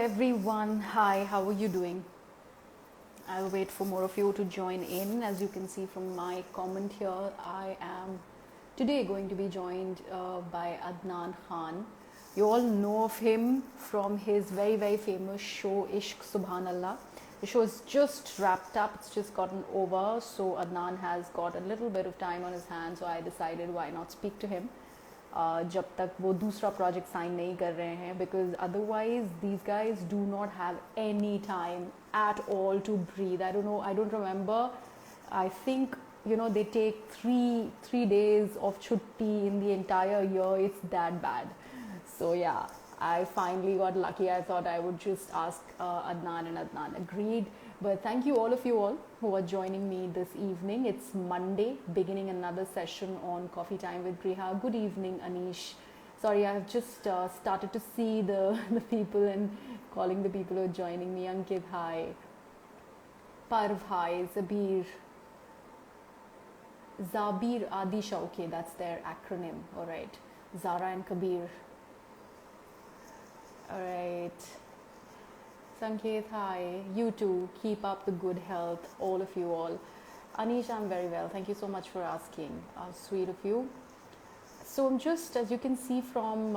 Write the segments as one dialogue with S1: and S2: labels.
S1: everyone. Hi, how are you doing? I'll wait for more of you to join in. As you can see from my comment here, I am today going to be joined by Adnan Khan. You all know of him from his very famous show Ishq, Subhaan. The show is just wrapped up, it's just gotten over, so Adnan has got a little bit of time on his hands, so I decided why not speak to him जब तक वो दूसरा project sign नहीं कर रहे हैं, because otherwise these guys do not have any time at all to breathe. I don't know, I don't remember. I think they take three days of chutti in the entire year. It's that bad. So yeah, I finally got lucky. I thought I would just ask Adnan, and Adnan agreed. But thank you all of you all who are joining me this evening. It's Monday, beginning another session on Coffee Time with Griha. Good evening, Anish. Sorry, I've just started to see the people and calling the people who are joining me. Ankit, hi. Parv, hi. Zabir Adisha, okay, that's their acronym. All right. Zara and Kabir. All right. Sanket, hi. You too. Keep up the good health, all of you all. Anish, I'm very well. Thank you so much for asking. Sweet of you. So I'm just, as you can see from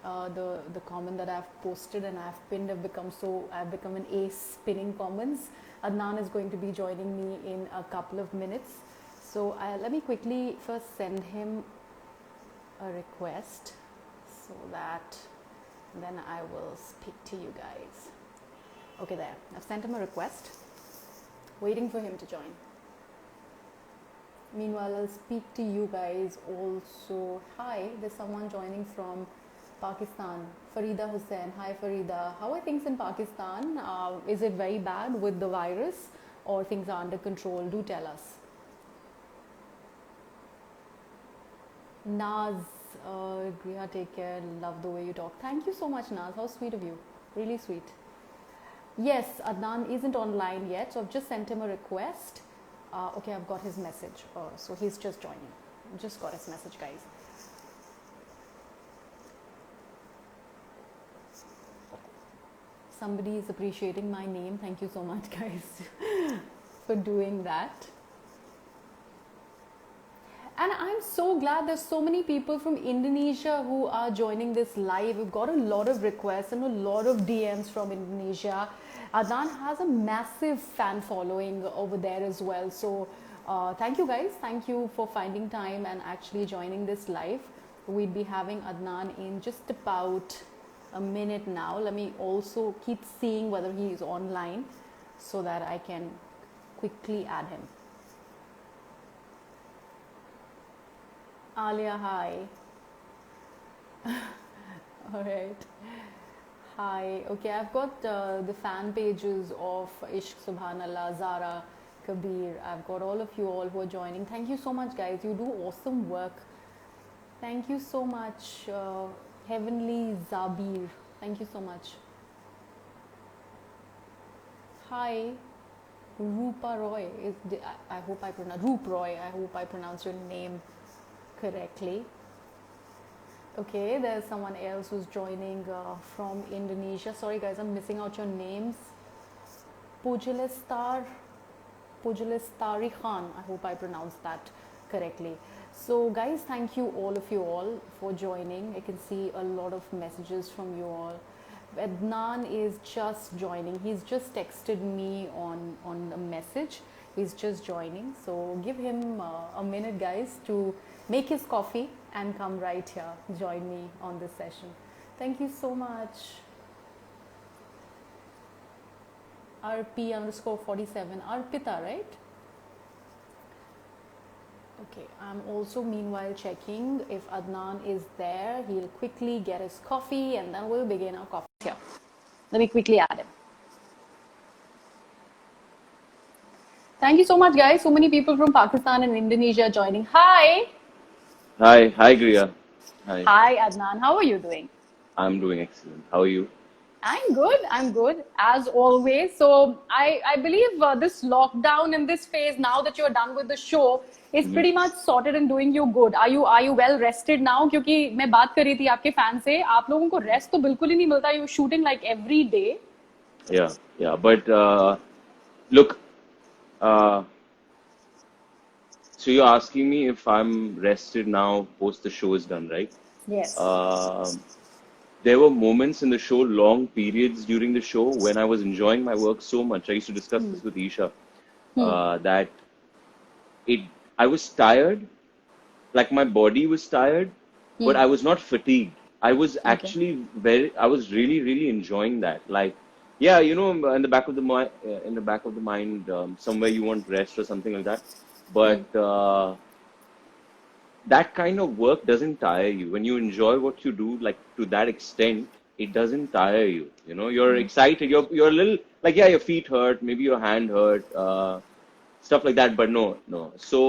S1: the comment that I've posted and I've pinned, I've become an ace pinning comments. Adnan is going to be joining me in a couple of minutes. So let me quickly first send him a request so that then I will speak to you guys. Okay, there. I've sent him a request, waiting for him to join. Meanwhile, I'll speak to you guys also. Hi, there's someone joining from Pakistan. Farida Hussain. Hi, Farida. How are things in Pakistan? Is it very bad with the virus or things are under control? Do tell us. Naz, Griha, take care. Love the way you talk. Thank you so much, Naz. How sweet of you. Really sweet. Yes, Adnan isn't online yet, so I've just sent him a request. Okay, I've got his message. So he's just joining. Just got his message, guys. Somebody is appreciating my name. Thank you so much, guys, for doing that. And I'm so glad there's so many people from Indonesia who are joining this live. We've got a lot of requests and a lot of DMs from Indonesia. Adnan has a massive fan following over there as well. So thank you guys. Thank you for finding time and actually joining this live. We'll be having Adnan in just about a minute now. Let me also keep seeing whether he is online so that I can quickly add him. Alia, hi. All right. Hi. Okay, I've got the fan pages of Ishq, Subhanallah, Zara, Kabir. I've got all of you all who are joining. Thank you so much, guys. You do awesome work. Thank you so much, Heavenly Zabir. Thank you so much. Hi. Rupa Roy. I hope I pronounce Roop Roy. I hope I pronounce your name correctly. Okay, there's someone else who's joining from Indonesia. Sorry guys, I'm missing out your names. Pujilestari Khan. I hope I pronounced that correctly. So guys, thank you all of you all for joining. I can see a lot of messages from you all. Adnan is just joining. He's just texted me on a message. He's just joining. So give him a minute, guys, to make his coffee and come right here, join me on this session. Thank you so much. RP_47, Arpita, right? Okay, I'm also meanwhile checking if Adnan is there. He'll quickly get his coffee and then we'll begin our coffee here. Let me quickly add him. Thank you so much, guys. So many people from Pakistan and Indonesia joining. Hi.
S2: Hi Griha. Hi.
S1: Hi, Adnan. How are you doing?
S2: I'm doing excellent. How are you?
S1: I'm good. I'm good as always. So I believe this lockdown and this phase, now that you're done with the show, is
S2: Mhm.
S1: pretty much sorted and doing you good. Are you well rested now? क्योंकि मैं बात कर रही थी आपके fan से, आप लोगों को रेस्ट तो बिल्कुल ही नहीं मिलता. You shooting like every day.
S2: Yeah, yeah. But look, uh, so you're asking me if I'm rested now post the show is done, right?
S1: Yes.
S2: Um there were moments in the show, long periods during the show when I was enjoying my work so much. I used to discuss this with Isha,
S1: Hmm.
S2: that it I was tired, like my body was tired, but
S1: Hmm.
S2: I was not fatigued. I was
S1: Okay.
S2: actually I was really, really enjoying that. Like, yeah, in the back of the mind, somewhere you want rest or something like that.
S1: Hmm.
S2: But that kind of work doesn't tire you. When you enjoy what you do, like to that extent, it doesn't tire you. You're
S1: Hmm.
S2: excited. You're a little like, yeah, your feet hurt, maybe your hand hurt, stuff like that. But no, no. So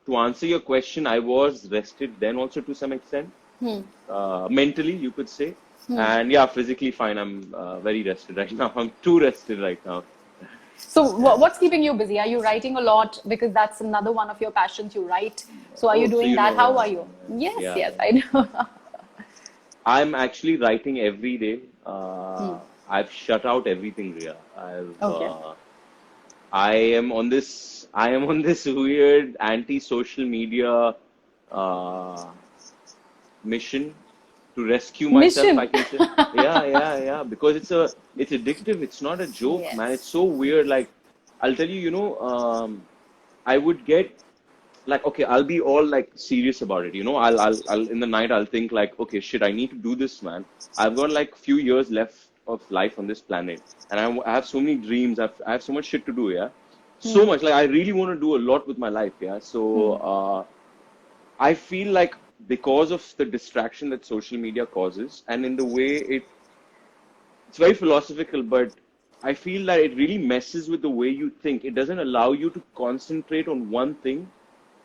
S2: to answer your question, I was rested then also to some extent,
S1: Hmm.
S2: mentally, you could say.
S1: Hmm.
S2: And yeah, physically fine. I'm very rested right now. I'm too rested right now.
S1: So what's keeping you busy? Are you writing a lot? Because that's another one of your passions. You write. So are you
S2: Oh, so
S1: doing that? How are you? Yes,
S2: yeah,
S1: yes, I know.
S2: I'm actually writing every day.
S1: Hmm.
S2: I've shut out everything, Ria.
S1: Okay.
S2: I am on this weird anti-social media uh, mission to rescue myself, I
S1: Mission.
S2: can say. Yeah, yeah, yeah. Because it's addictive. It's not a joke, man. It's
S1: Yes.
S2: so weird. Like, I'll tell you, I would get like, okay, I'll be all like serious about it. I'll in the night I'll think like, okay, shit, I need to do this, man. I've got like few years left of life on this planet, and I have so many dreams. I have so much shit to do. Yeah, so
S1: Hmm.
S2: much. Like, I really want to do a lot with my life. Yeah, so
S1: Hmm.
S2: I feel like because of the distraction that social media causes, and in the way it's very philosophical, but I feel that it really messes with the way you think. It doesn't allow you to concentrate on one thing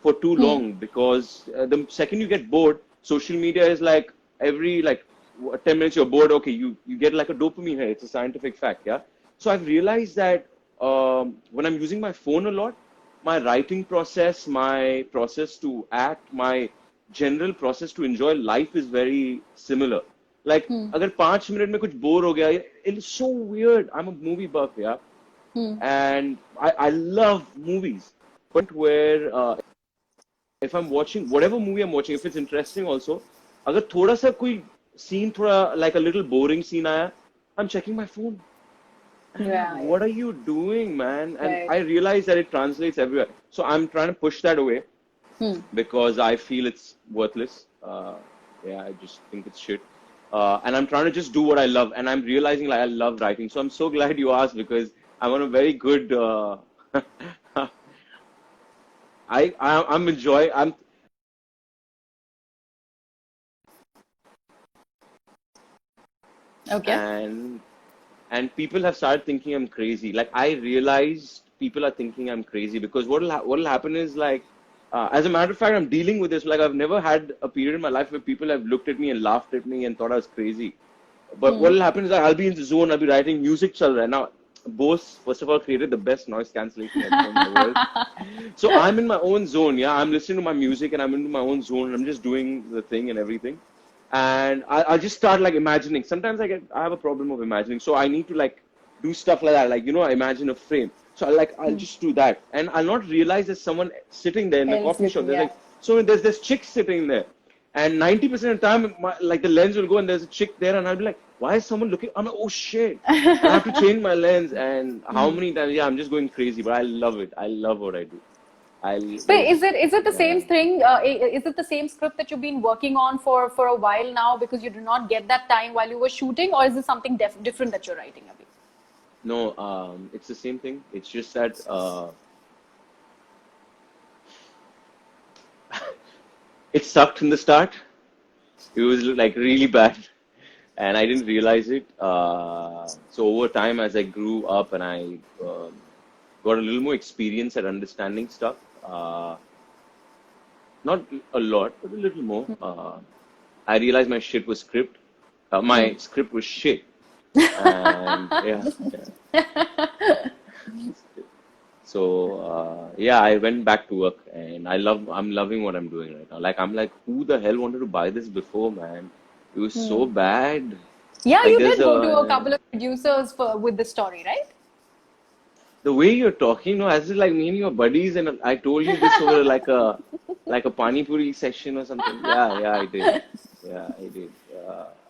S2: for too
S1: Hmm.
S2: long, because the second you get bored, social media is like every like 10 minutes you're bored. Okay, you get like a dopamine hit. It's a scientific fact, yeah. So I've realized that when I'm using my phone a lot, my writing process, my process to act, my general process to enjoy life is very similar. Like,
S1: Hmm.
S2: अगर 5 minute में कुछ bore हो गया, it's so weird. I'm a movie buff, yeah,
S1: Hmm.
S2: and I love movies. But where if I'm watching whatever movie I'm watching, if it's interesting also, अगर थोड़ा सा कोई scene थोड़ा like a little boring scene आया, I'm checking my phone. And I'm like,
S1: Yeah, yeah.
S2: what are you doing, man? And
S1: Right.
S2: I realize that it translates everywhere. So I'm trying to push that away
S1: Hmm.
S2: because I feel it's worthless. Yeah, I just think it's shit. And I'm trying to just do what I love. And I'm realizing like I love writing. So I'm so glad you asked, because I'm on a very good. I'm enjoying. I'm
S1: Okay.
S2: and and people have started thinking I'm crazy. Like, I realized people are thinking I'm crazy because what'll happen is like, as a matter of fact, I'm dealing with this. Like, I've never had a period in my life where people have looked at me and laughed at me and thought I was crazy. But
S1: Hmm.
S2: what'll happen is that I'll be in the zone. I'll be writing music. Chal raha hai. Now, Bose first of all created the best noise cancellation headphone in the world. So I'm in my own zone. Yeah, I'm listening to my music and I'm in my own zone and I'm just doing the thing and everything. And I'll just start like imagining. Sometimes I have a problem of imagining, so I need to like do stuff like that, like, imagine a frame. So I'll
S1: Hmm.
S2: just do that, and I'll not realize there's someone sitting there in the
S1: Else
S2: coffee shop.
S1: looking,
S2: There's
S1: yeah.
S2: like, so there's this chick sitting there, and 90% of the time, like, the lens will go and there's a chick there, and I'll be like, why is someone looking? I'm like, oh shit, and I have to change my lens. And how
S1: Hmm.
S2: many times? Yeah, I'm just going crazy, but I love it. I love what I do. I
S1: But
S2: like,
S1: is it the
S2: yeah.
S1: same thing? Is it the same script that you've been working on for a while now because you did not get that time while you were shooting, or is it something different that you're writing, Abhi?
S2: No, it's the same thing. It's just that it sucked in the start. It was like really bad, and I didn't realize it. So over time, as I grew up and I got a little more experience at understanding stuff, not a lot, but a little more, I realized my shit was script.
S1: Hmm.
S2: My script was shit. And yeah, so yeah, I went back to work, and I'm loving what I'm doing right now. Like I'm like, who the hell wanted to buy this before, man? It was so bad.
S1: Yeah,
S2: Like
S1: you
S2: there's
S1: did go to a
S2: a
S1: couple of producers for with the story, right?
S2: the way you're talking, no, as if like me and your buddies, and I told you this over like a pani puri session or something. Yeah, yeah, I did. Yeah, I did.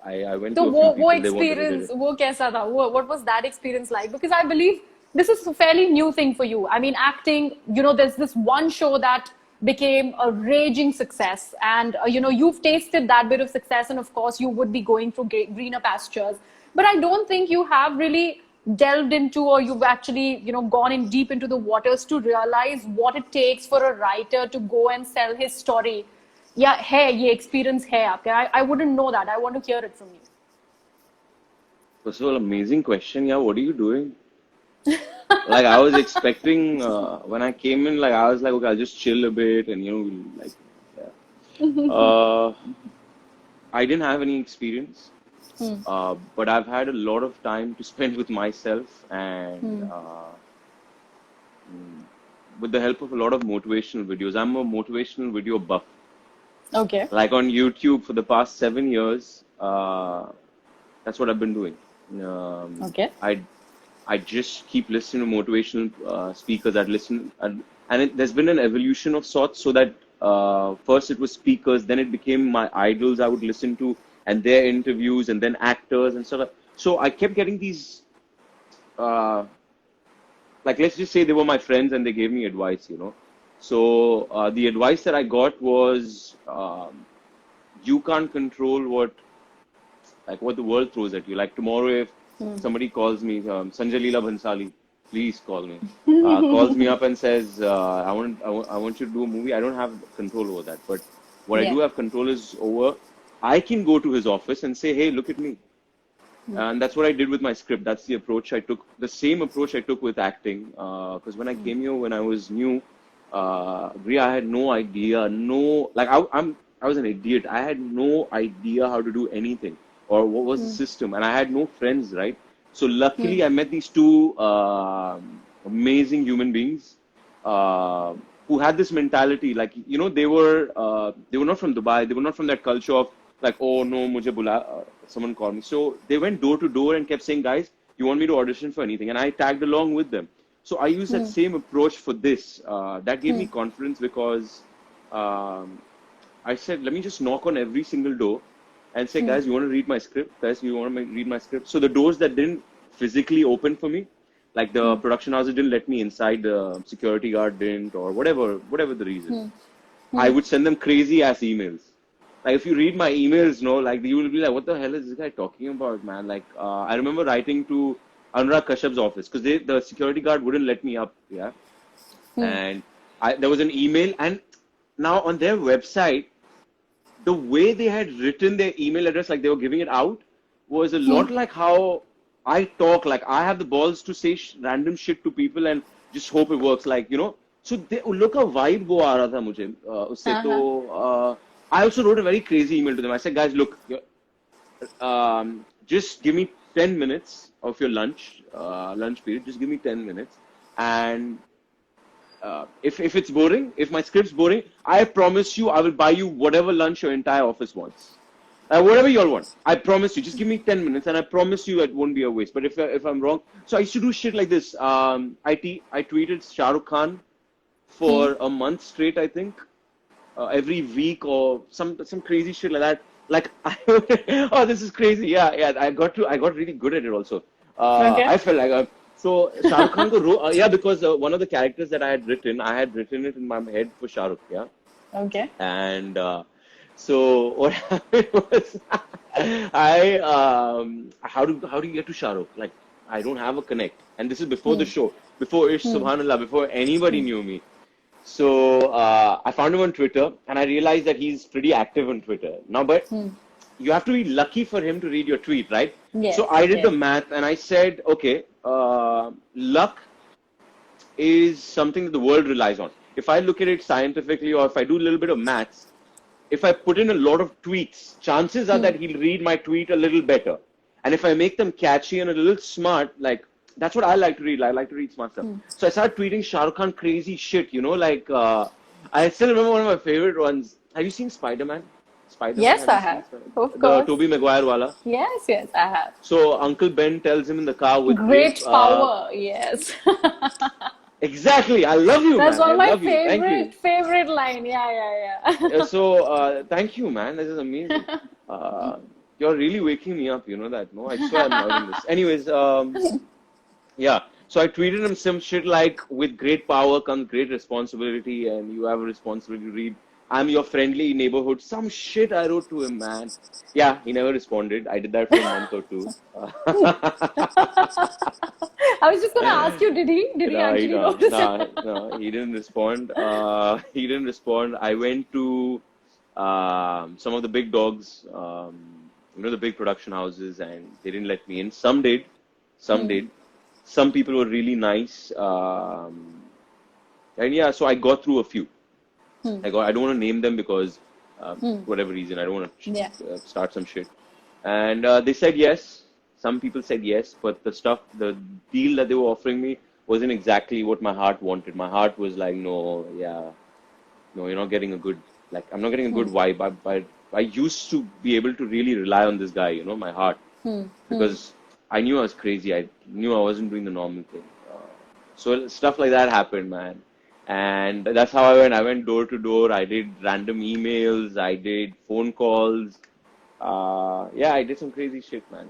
S2: I went
S1: So
S2: to a few
S1: वो
S2: people. They wanted to do
S1: experience
S2: it.
S1: वो कैसा था? What was that experience like? Because I believe this is a fairly new thing for you. I mean, acting. There's this one show that became a raging success, and you've tasted that bit of success, and of course you would be going through greener pastures. But I don't think you have really delved into, or you've actually gone in deep into the waters to realize what it takes for a writer to go and sell his story. Yeah, है ये experience है आपके. I wouldn't know that. I want to hear it from you.
S2: First of all, amazing question. Yeah, what are you doing? Like I was expecting when I came in, like I was like, okay, I'll just chill a bit, and like, yeah. I didn't have any experience, but I've had a lot of time to spend with myself, and with the help of a lot of motivational videos. I'm a motivational video buff.
S1: Okay.
S2: Like on YouTube for the past 7 years, that's what I've been doing.
S1: Okay.
S2: I just keep listening to motivational speakers. I'd listen, there's been an evolution of sorts. So that first it was speakers, then it became my idols I would listen to, and their interviews, and then actors and stuff. So I kept getting these, like let's just say they were my friends and they gave me advice. So the advice that I got was, you can't control what the world throws at you. Like tomorrow, if somebody calls me, Sanjay Leela Bhansali, please call me. Calls me up and says, I want you to do a movie. I don't have control over that. But what I
S1: Yeah.
S2: do have control is over, I can go to his office and say, hey, look at me. And that's what I did with my script. That's the approach I took. The same approach I took with acting. Because when I came here, when I was new, Griha, I had no idea. I was an idiot. I had no idea how to do anything or what was the system, and I had no friends, right? So luckily, I met these two amazing human beings who had this mentality. Like they were not from Dubai. They were not from that culture of like, oh no, mujhe someone called me. So they went door to door and kept saying, guys, you want me to audition for anything? And I tagged along with them. So I used that same approach for this. That gave me confidence because I said, let me just knock on every single door and say, guys, you want to read my script? Guys, you want to read my script? So the doors that didn't physically open for me, like the production houses didn't let me inside, the security guard didn't, or whatever the reason, I would send them crazy ass emails. Like if you read my emails, like you will be like, what the hell is this guy talking about, man? Like I remember writing to Anurag Kashyap's office because the security guard wouldn't let me up, yeah. And there was an email, and now on their website, the way they had written their email address, like they were giving it out, was a lot like how I talk. Like I have the balls to say random shit to people and just hope it works. Like so look a vibe wo aa raha tha mujhe usse to. I also wrote a very crazy email to them. I said, guys, look, just give me 10 minutes of your lunch period. Just give me 10 minutes. And if it's boring, if my script's boring, I promise you, I will buy you whatever lunch your entire office wants. Whatever you all want. I promise you. Just give me 10 minutes and I promise you it won't be a waste. But if I'm wrong, so I used to do shit like this. I tweeted Shah Rukh Khan for a month straight, I think. Every week or some crazy shit like that. Like, oh, this is crazy. Yeah. I got really good at it also.
S1: Okay.
S2: I felt like so Shah Rukh Khan ko because one of the characters that I had written it in my head for Shah Rukh, yeah.
S1: Okay.
S2: And so what happened was how do you get to Shah Rukh? Like I don't have a connect, and this is before the show, before Ishq, Subhanallah, before anybody knew me. So I found him on Twitter, and I realized that he's pretty active on Twitter now. But you have to be lucky for him to read your tweet, right?
S1: Yes,
S2: so I did
S1: yes.
S2: the math, and I said, okay, luck is something that the world relies on. If I look at it scientifically, or if I do a little bit of maths, if I put in a lot of tweets, chances are that he'll read my tweet a little better. And if I make them catchy and a little smart, like that's what I like to read. I like to read smart stuff. So I started tweeting Shah Rukh Khan crazy shit, like I still remember one of my favorite ones. Have you seen Spider-Man? Spider-Man,
S1: Yes,
S2: have
S1: I
S2: you seen
S1: have.
S2: Spider-Man?
S1: Of
S2: The
S1: course.
S2: Tobey Maguire wala.
S1: Yes, yes, I have.
S2: So Uncle Ben tells him in the car with great
S1: Great power. Yes.
S2: exactly. I love you,
S1: That's
S2: man.
S1: one
S2: I
S1: of my
S2: love you. Thank you.
S1: favorite line. Yeah, yeah,
S2: Thank you, man. This is amazing. Uh, you're really waking me up. You know that, no? I swear I'm loving this. Anyways, yeah. So I tweeted him some shit like, with great power comes great responsibility, and you have a responsibility to read. I'm your friendly neighborhood. Some shit I wrote to him, man. Yeah, he never responded. I did that for a month or two.
S1: yeah. I was just gonna ask you, did he? Did he
S2: No,
S1: actually notice it?
S2: no, he didn't respond. He didn't respond. I went to some of the big dogs, the big production houses, and they didn't let me in. Some did, some did. Some people were really nice, and yeah, so I got through a few. I don't want to name them because whatever reason, I don't want
S1: Yeah.
S2: to start some shit. And they said yes. Some people said yes, but the deal that they were offering me wasn't exactly what my heart wanted. My heart was like, no, yeah, no, you're not getting a good, like, I'm not getting a good vibe. I used to be able to really rely on this guy, my heart, because I knew I was crazy. I knew I wasn't doing the normal thing. So stuff like that happened, man. And that's how I went. I went door to door. I did random emails. I did phone calls. Yeah, I did some crazy shit, man.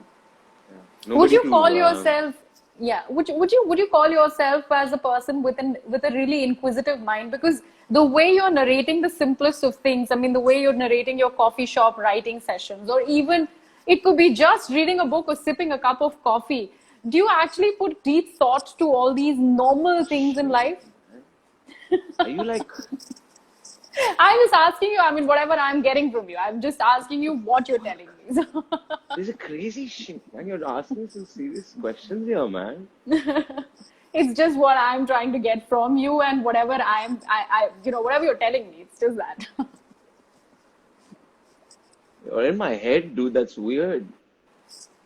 S2: Yeah.
S1: Would
S2: Nobody
S1: you
S2: to
S1: call yourself, yeah, would you call yourself as a person with a really inquisitive mind? Because the way you're narrating the simplest of things, I mean, the way you're narrating your coffee shop writing sessions, or even it could be just reading a book or sipping a cup of coffee. Do you actually put deep thought to all these normal things in
S2: shit,
S1: life?
S2: man. Are you like,
S1: I'm just asking you, I mean, whatever I'm getting from you, I'm just asking you what you're telling me.
S2: this is crazy shit, man? You're asking some serious questions here, man.
S1: It's just what I'm trying to get from you, and whatever whatever you're telling me, it's just that.
S2: You're in my head, dude. That's weird.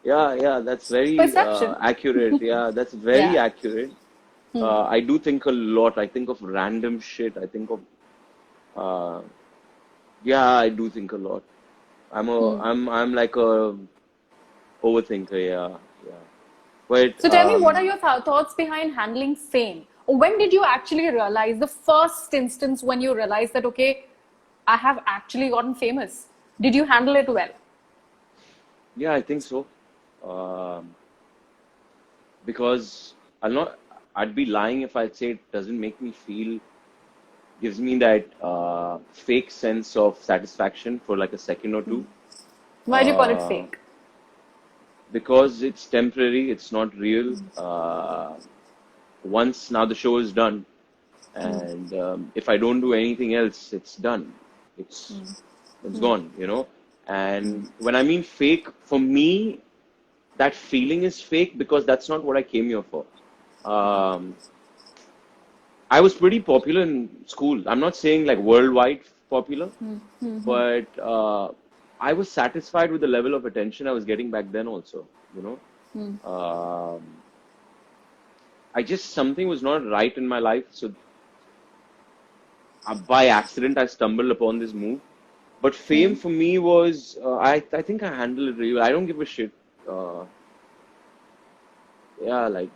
S2: Yeah, that's very
S1: Perception.
S2: accurate. Yeah, that's very
S1: Yeah.
S2: accurate. I do think a lot. I think of random shit. I think of, uh, yeah, I do think a lot. I'm like a overthinker. Yeah, yeah. But
S1: So tell me, what are your thoughts behind handling fame? Or when did you actually realize the first instance when you realized that, okay, I have actually gotten famous? Did you handle it well?
S2: yeah, I think so. Um, because I'd be lying if I'd say it doesn't make me feel, gives me that fake sense of satisfaction for like a second or two.
S1: Why do you call it
S2: Uh,
S1: fake?
S2: because it's temporary, it's not real. Once now the show is done, and if I don't do anything else, it's done. It's it's gone. And when I mean fake, for me, that feeling is fake because that's not what I came here for. Um, I was pretty popular in school. I'm not saying like worldwide popular, but I was satisfied with the level of attention I was getting back then also, you know. Um, I just, something was not right in my life. So by accident, I stumbled upon this move. But fame for me was, I think I handled it really well. I don't give a shit. Uh, yeah, like,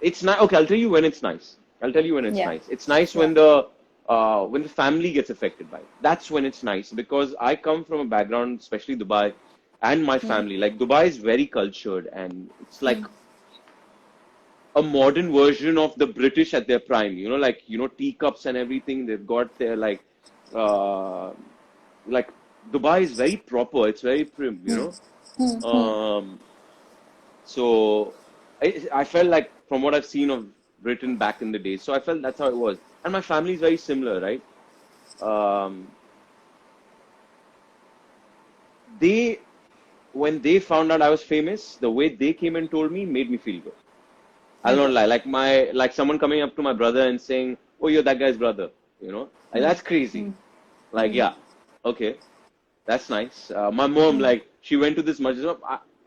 S2: it's nice. Okay, I'll tell you when it's nice. I'll tell you when it's
S1: Yeah.
S2: nice. It's nice
S1: Yeah.
S2: when the family gets affected by it. That's when it's nice because I come from a background, especially Dubai, and my family. Like Dubai is very cultured, and it's like a modern version of the British at their prime. Like teacups and everything. They've got their uh, like Dubai is very proper. It's very prim. Um, So I felt like from what I've seen of Britain back in the day, so I felt that's how it was. And my family is very similar, right? Um, they, when they found out I was famous, the way they came and told me made me feel good. I'll not
S1: Okay.
S2: lie. Like someone coming up to my brother and saying, "Oh, you're that guy's brother," like that's crazy. Like, yeah, okay. That's nice. My mom, like, she went to this masjid.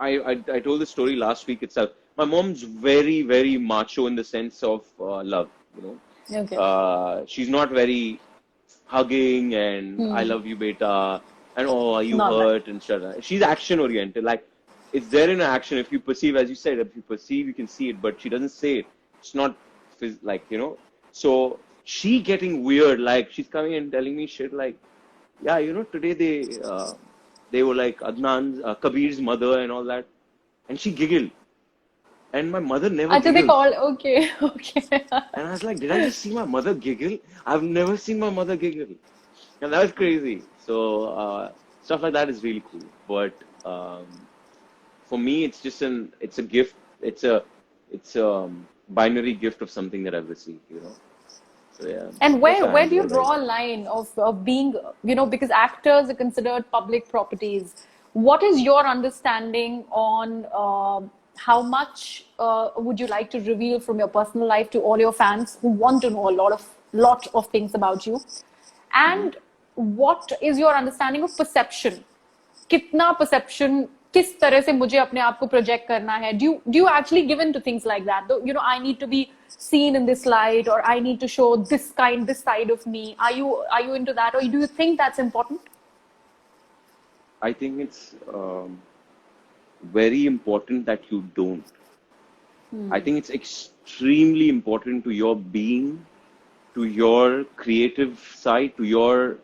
S2: I told the story last week itself. My mom's very, very macho in the sense of love, you know.
S1: Okay.
S2: She's not very hugging and I love you, beta, and oh, are you
S1: Not that.
S2: hurt and stuff. She's action oriented. Like, it's there in action. If you perceive, as you said, if you perceive, you can see it, but she doesn't say it. It's not like, you know. So she getting weird. Like, she's coming and telling me shit like, yeah, you know, today they were like Adnan's Kabir's mother and all that, and she giggled, and my mother never
S1: Actually, they
S2: giggles,
S1: call. Okay. Okay.
S2: and I was like, did I just see my mother giggle? I've never seen my mother giggle, and that was crazy. So stuff like that is really cool, but for me, it's just it's a gift. It's a binary gift of something that I've received, you know. So yeah,
S1: And
S2: that's how I
S1: where do
S2: handle
S1: you
S2: it right
S1: draw
S2: now.
S1: a line of being, because actors are considered public properties. What is your understanding on how much would you like to reveal from your personal life to all your fans who want to know a lot of things about you?
S2: Hmm.
S1: And what is your understanding of perception? कितना perception, किस तरह से मुझे अपने आप को project करना है? Do you actually give in to things like that? I need to be seen in this light, or I need to show this side of me. Are you into that, or do you think that's important?
S2: I think it's very important that you don't. I think it's extremely important to your being, to your creative side, to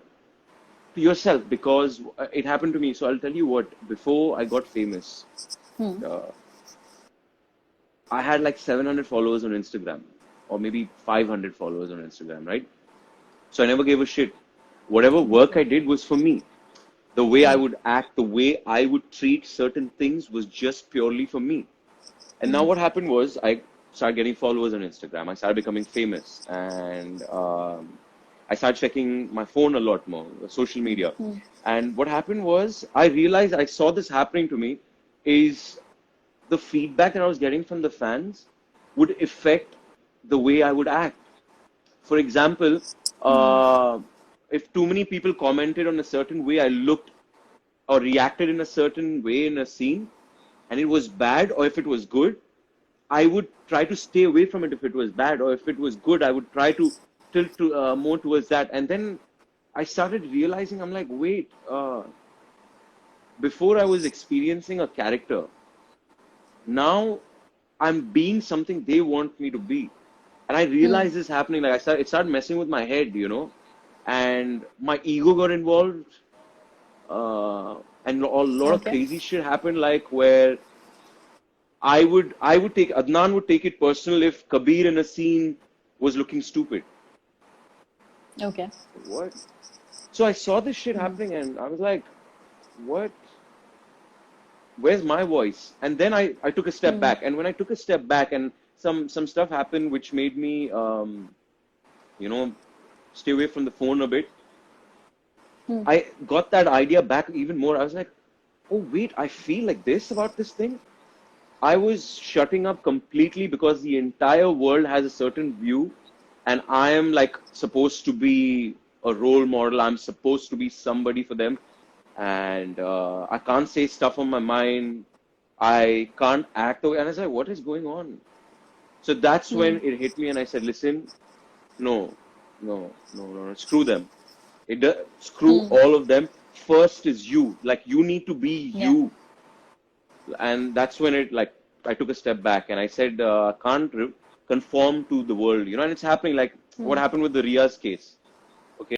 S2: yourself, because it happened to me. So I'll tell you what, before I got famous, uh, I had like 700 followers on Instagram, or maybe 500 followers on Instagram, right? So I never gave a shit. Whatever work
S1: Okay.
S2: I did was for me. The way I would act, the way I would treat certain things was just purely for me. And now what happened was I started getting followers on Instagram. I started becoming famous, and I started checking my phone a lot more, social media. And what happened was I realized I saw this happening to me is the feedback that I was getting from the fans would affect the way I would act. For example, uh, if too many people commented on a certain way I looked or reacted in a certain way in a scene, and it was bad, or if it was good, I would try to stay away from it if it was bad, or if it was good, I would try to tilt to more towards that. And then I started realizing, I'm like, wait, before I was experiencing a character, now I'm being something they want me to be. And I realized this happening. Like it started messing with my head, you know, and my ego got involved, and a lot of
S1: Okay.
S2: crazy shit happened, like where I would take Adnan would take it personal if Kabir in a scene was looking stupid.
S1: Okay.
S2: What? So I saw this shit happening and I was like, what? Where's my voice? And then I took a step back. And when I took a step back and some stuff happened which made me you know, stay away from the phone a bit, I got that idea back even more. I was like, oh wait, I feel like this about this thing. I was shutting up completely because the entire world has a certain view, and I am like supposed to be a role model. I'm supposed to be somebody for them, and I can't say stuff on my mind. I can't act the way. And I was like, what is going on? So that's when it hit me, and I said, listen, no, no. Screw them. Screw all of them. First is you. Like you need to be
S1: Yeah.
S2: you, and that's when it like I took a step back and I said can't conform to the world, you know, and it's happening like what happened with the Ria's case. Okay,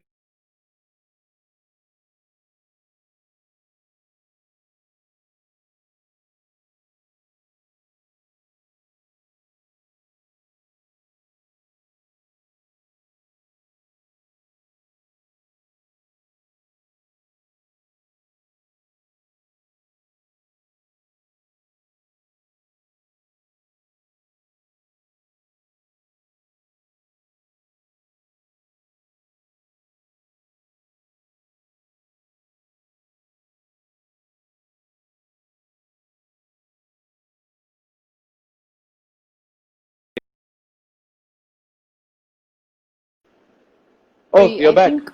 S2: oh, you're
S1: I
S2: back.
S1: think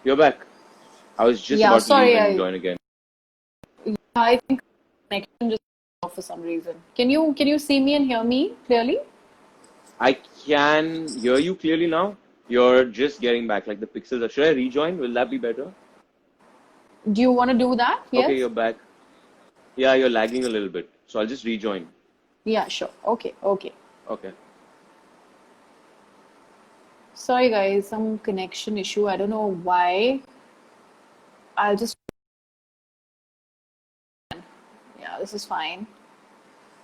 S2: You're back. I was just
S1: Yeah,
S2: about to leave
S1: sorry,
S2: and join again.
S1: I think connection just off for some reason. Can you see me and hear me clearly?
S2: I can hear you clearly now. You're just getting back, like the pixels are. Should I rejoin? Will that be better?
S1: Do you want to do that?
S2: Okay,
S1: Yes?
S2: you're back. Yeah, you're lagging a little bit. So I'll just rejoin.
S1: Yeah, sure. Okay, okay.
S2: Okay.
S1: Sorry guys, some connection issue. I don't know why. I'll just, yeah, this is fine.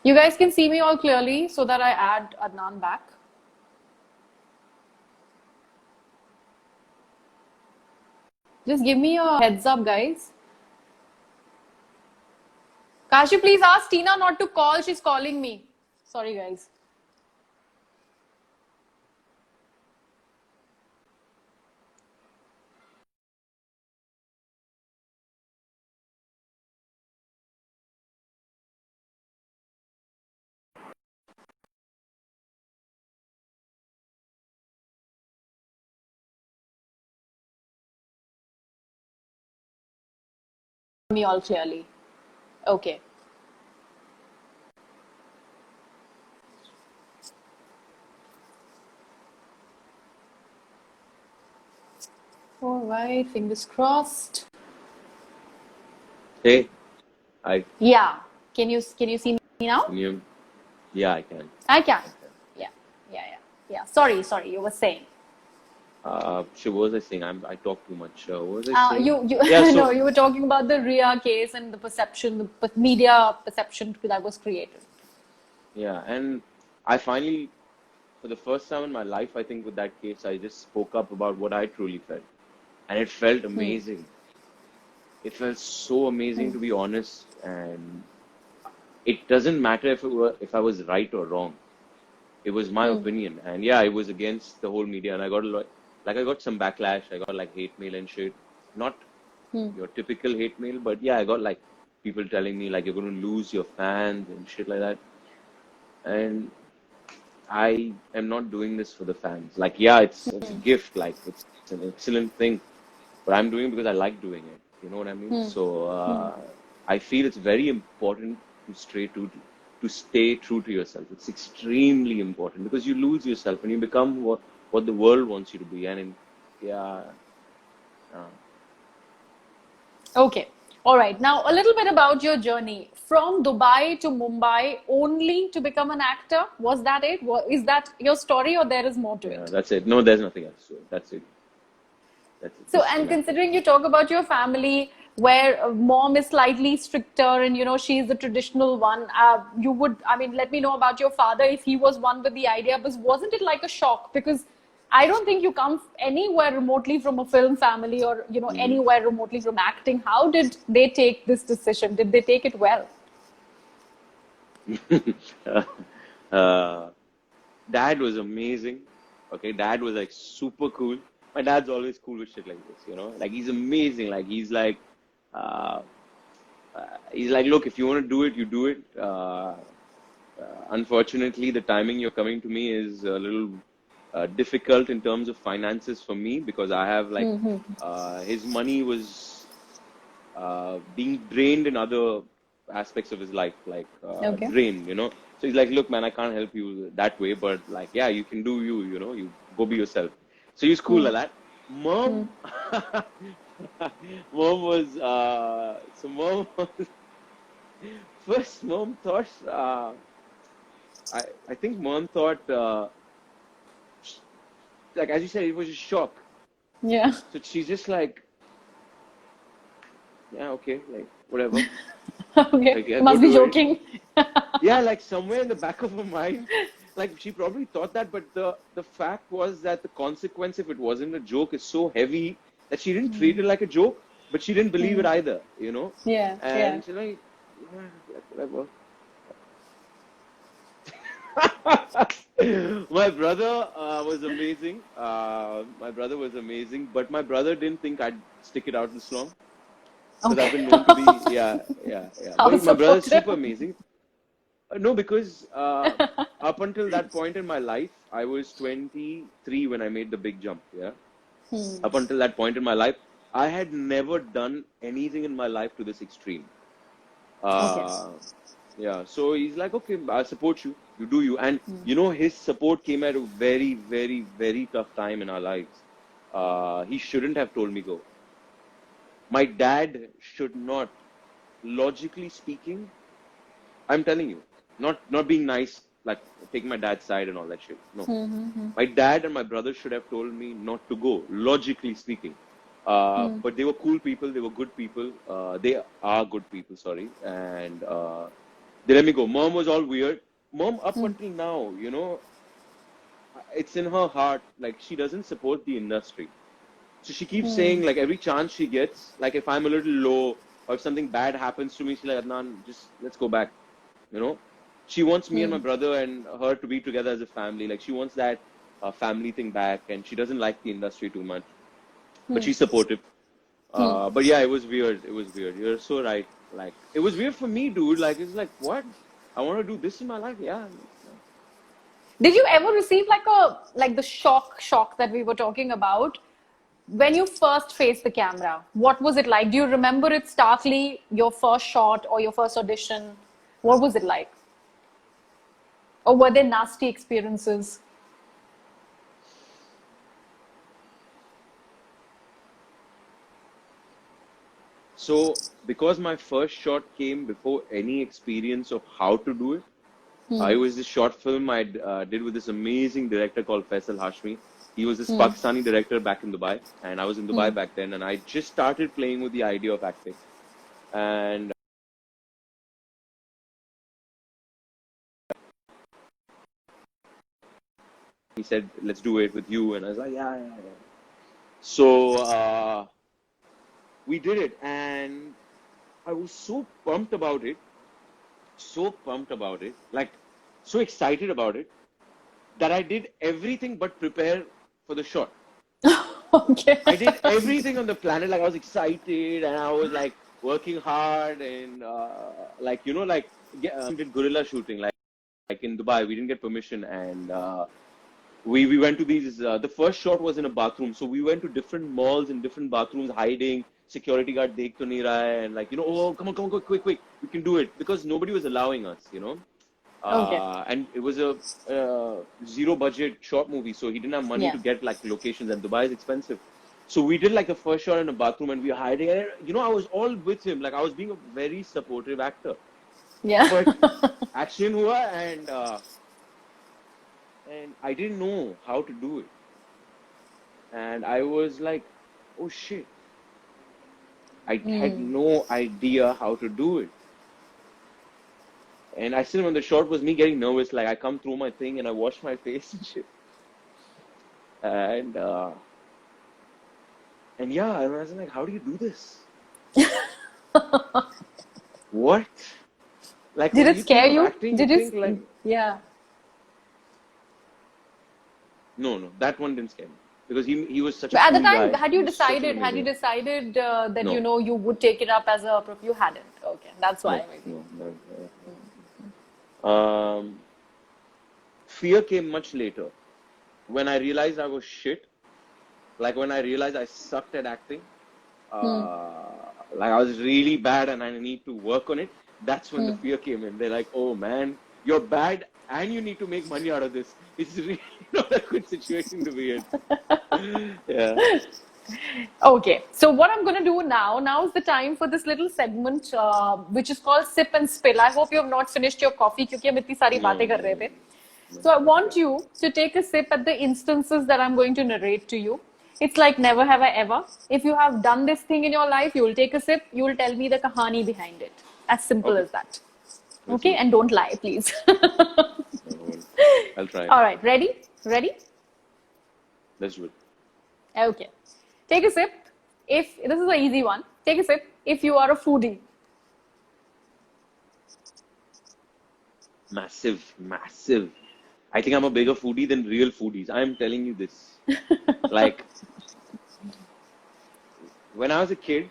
S1: You guys can see me all clearly so that I add Adnan back. Just give me a heads up, guys. Kashi, please ask Tina not to call. She's calling me. Sorry, guys. Me all clearly. Okay. All right. Fingers crossed.
S2: Hey, I
S1: Yeah. Can you see me now?
S2: can you? Yeah, I can.
S1: I can.
S2: I can.
S1: Yeah. Yeah. Yeah. Yeah. Sorry. You were saying.
S2: So what was I saying? I talk too much. What was I saying?
S1: You
S2: Yeah,
S1: no,
S2: so
S1: you were talking about the Griha case and the perception, the media perception that was created.
S2: yeah, and I finally, for the first time in my life, I think with that case, I just spoke up about what I truly felt, and it felt
S1: Hmm.
S2: amazing. It felt so amazing to be honest, and it doesn't matter if I was right or wrong. It was my
S1: Hmm.
S2: opinion, and yeah, it was against the whole media, and I got a lot, like I got some backlash. I got like hate mail and shit. Not
S1: Hmm.
S2: your typical hate mail, but yeah, I got like people telling me like you're going to lose your fans and shit like that. And I am not doing this for the fans. Like, yeah, it's a gift, like it's an excellent thing, but I'm doing it because I like doing it. You know what I mean?
S1: Hmm.
S2: So
S1: Hmm.
S2: I feel it's very important to stay true to yourself. It's extremely important because you lose yourself and you become what the world wants you to be. And yeah, uh,
S1: Okay. All right. Now, a little bit about your journey from Dubai to Mumbai only to become an actor. Was that it? Is that your story or there is more to
S2: yeah,
S1: it?
S2: that's it. No, there's nothing else. So that's it. That's it.
S1: So,
S2: Just
S1: and
S2: an actor.
S1: considering you talk about your family where mom is slightly stricter and she's the traditional one, you would, I mean, let me know about your father if he was one with the idea, but wasn't it like a shock? Because I don't think you come anywhere remotely from a film family or,
S2: Mhm.
S1: anywhere remotely from acting. How did they take this decision? Did they take it well?
S2: uh, Dad was amazing. Okay, dad was like super cool. My dad's always cool with shit like this, you know? Like he's amazing. Like uh, he's like, look, if you want to do it, you do it. Unfortunately, the timing you're coming to me is a little difficult in terms of finances for me because I have like his money was being drained in other aspects of his life, like
S1: Okay.
S2: drained, you know. So he's like, look, man, I can't help you that way, but like, yeah, you can do you, you know, you go be yourself. So he's cool
S1: Hmm.
S2: like that.
S1: Hmm.
S2: Mom, mom was, so mom was, first mom thought, I think mom thought, like, as you said, it was a shock.
S1: Yeah.
S2: So she's just like, yeah, okay, like, whatever.
S1: Okay.
S2: Like, yeah,
S1: You
S2: go
S1: must be
S2: do it.
S1: joking.
S2: Yeah, like somewhere in the back of her mind, like she probably thought that, but the fact was that the consequence, if it wasn't a joke, is so heavy that she didn't treat it like a joke, but she didn't believe it either, you know?
S1: Yeah. Yeah.
S2: And she's like, yeah, like, whatever. My brother was amazing. My brother was amazing, but my brother didn't think I'd stick it out this long because I've
S1: Okay.
S2: been known to be, yeah, yeah, yeah.
S1: How
S2: But my brother is
S1: supportive.
S2: super amazing. No, because up until that point in my life, I was 23 when I made the big jump. Yeah. Up until that point in my life, I had never done anything in my life to this extreme.
S1: Okay.
S2: Uh, yeah, so he's like, okay, I support you. You do you. And
S1: Hmm.
S2: his support came at a very, very, very tough time in our lives. He shouldn't have told me go. My dad should not, logically speaking, I'm telling you, not being nice, like taking my dad's side and all that shit. No.
S1: Hmm.
S2: My dad and my brother should have told me not to go, logically speaking.
S1: Hmm.
S2: But they were cool people, they were good people. They are good people, sorry. And they let me go. Mom was all weird. Mom, up
S1: Hmm.
S2: until now, it's in her heart, like she doesn't support the industry. So she keeps
S1: Hmm.
S2: saying, like every chance she gets, like if I'm a little low or if something bad happens to me, she's like, Adnan, just let's go back. You know, she wants me and my
S1: Hmm.
S2: brother and her to be together as a family. Like she wants that family thing back, and she doesn't like the industry too much, but
S1: Hmm.
S2: she's supportive.
S1: Hmm.
S2: But yeah, it was weird. It was weird. You're so right. Like it was weird for me, dude. Like it's like what? I want to do this in my life. Yeah.
S1: Did you ever receive like the shock that we were talking about when you first faced the camera? What was it like? Do you remember it starkly, your first shot or your first audition? What was it like? Or were there nasty experiences?
S2: So because my first shot came before any experience of how to do it,
S1: Hmm.
S2: it was this short film I did with this amazing director called Faisal Hashmi. He was this
S1: Hmm.
S2: Pakistani director back in Dubai, and I was in
S1: Hmm.
S2: Dubai back then, and I just started playing with the idea of acting. And he said, "Let's do it with you," and I was like, "Yeah, yeah, yeah." So we did it, and I was so pumped about it, like so excited about it that I did everything but prepare for the shot.
S1: Okay.
S2: I did everything on the planet. Like I was excited and I was like working hard and did guerrilla shooting like in Dubai. We didn't get permission and we went to these. The first shot was in a bathroom, so we went to different malls and different bathrooms, hiding. Security guard dekh to nahi raha hai, and oh come on, quick, quick, we can do it because nobody was allowing us.
S1: Okay.
S2: And it was a zero budget short movie, so he didn't have money
S1: Yeah.
S2: to get like locations, and Dubai is expensive. So we did like the first shot in a bathroom, and we were hiding. And I was all with him, like I was being a very supportive actor.
S1: Yeah.
S2: But action hua, and I didn't know how to do it, and I was like, oh shit, I had
S1: Hmm.
S2: no idea how to do it. And I still remember the shot was me getting nervous, like I come through my thing and I wash my face and shit. And yeah, and I was like, how do you do this? What? Like
S1: Did
S2: when
S1: it
S2: you think
S1: scare
S2: of
S1: you?
S2: acting, you think like,
S1: Yeah.
S2: no, that one didn't scare me because he was such a
S1: But at the
S2: cool
S1: time,
S2: guy. He was such an
S1: had you
S2: amazing.
S1: decided that
S2: No,
S1: you would take it up as a you hadn't? Okay, that's why
S2: no,
S1: maybe.
S2: no, no, no. Fear came much later when I realized I was shit. Like when I realized I sucked at acting.
S1: Hmm.
S2: Like I was really bad and I need to work on it. That's when the
S1: Hmm.
S2: fear came in. They're like, oh man, you're bad and you need to make money out of this. It's really not a good situation to be in. Yeah.
S1: Okay, so what I'm going to do now is the time for this little segment which is called Sip and Spill. I hope you have not finished your coffee क्योंकि हम इतनी सारी
S2: No,
S1: बातें कर
S2: no,
S1: रहे
S2: no,
S1: थे.
S2: no,
S1: So I
S2: not
S1: want
S2: yet.
S1: you to take a sip at the instances that I'm going to narrate to you. It's like never have I ever. If you have done this thing in your life, you will take a sip, you will tell me the kahani behind it. As simple
S2: Okay,
S1: as that.
S2: let's
S1: Okay,
S2: do it.
S1: and don't lie, please.
S2: No, no worries. I'll try.
S1: All right, ready? Ready?
S2: Let's do it.
S1: Okay. Take a sip. If this is an easy one, take a sip if you are a foodie.
S2: Massive, massive. I think I'm a bigger foodie than real foodies. I'm telling you this. Like when I was a kid,